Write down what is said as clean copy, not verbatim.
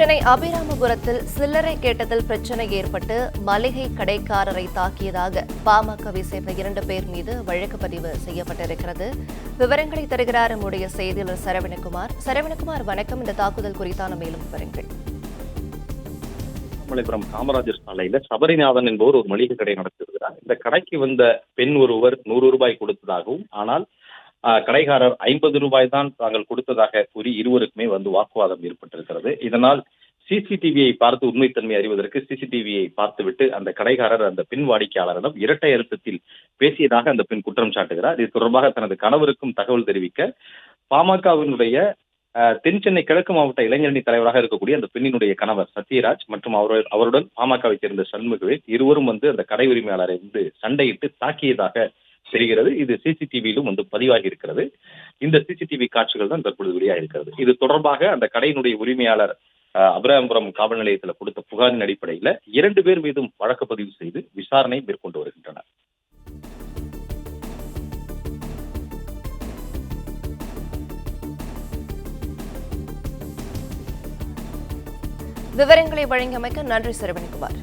சென்னை அபிராமபுரத்தில் சில்லறை கேட்டதில் பிரச்சினை ஏற்பட்டு மளிகை கடைக்காரரை தாக்கியதாக பாமகவை சேர்ந்த 2 பேர் மீது வழக்கு பதிவு செய்யப்பட்டிருக்கிறது. விவரங்களை தருகிறார் நம்முடைய செய்தியாளர் சரவணகுமார். சரவணகுமார், வணக்கம். இந்த தாக்குதல் குறித்தான மேலும் விவரங்கள். மலைப்புறம் காமராஜர் சாலையில சபரிநாதன் என்பவர் ஒரு மளிகை கடை நடத்திருக்கிறார். இந்த கடைக்கு வந்த பெண் ஒருவர் 100 ரூபாய் கொடுத்ததாகவும், ஆனால் கடைக்காரர் 50 ரூபாய் தான் தாங்கள் கொடுத்ததாக கூறி இருவருக்குமே வாக்குவாதம் ஏற்பட்டிருக்கிறது. இதனால் சிசிடிவியை பார்த்து உண்மைத்தன்மை அறிவதற்கு சிசிடிவியை பார்த்துவிட்டு அந்த கடைக்காரர் அந்த பெண் வாடிக்கையாளரிடம் இரட்டை அழுத்தத்தில் பேசியதாக அந்த பெண் குற்றம் சாட்டுகிறார். இது தொடர்பாக தனது கணவருக்கும் தகவல் தெரிவிக்க பாமகவினுடைய தென் சென்னை கிழக்கு மாவட்ட இளைஞரணி தலைவராக இருக்கக்கூடிய அந்த பெண்ணினுடைய கணவர் சத்யராஜ் மற்றும் அவருடன் பாமகவை சேர்ந்த சண்முகவேல் இருவரும் அந்த கடை உரிமையாளரை சண்டையிட்டு தாக்கியதாக தெரிகிறது. இது சிசிடிவியிலும் பதிவாகி இருக்கிறது. இந்த சிசிடிவி காட்சிகள் தான் தற்பொழுது வெளியாக இருக்கிறது. இது தொடர்பாக அந்த கடையினுடைய உரிமையாளர் அபிராமபுரம் காவல் நிலையத்தில் கொடுத்த புகாரின் அடிப்படையில் 2 பேர் மீதும் வழக்கு பதிவு செய்து விசாரணை மேற்கொண்டு வருகின்றனர். விவரங்களை வழங்கியமைக்க நன்றி சரவணகுமார்.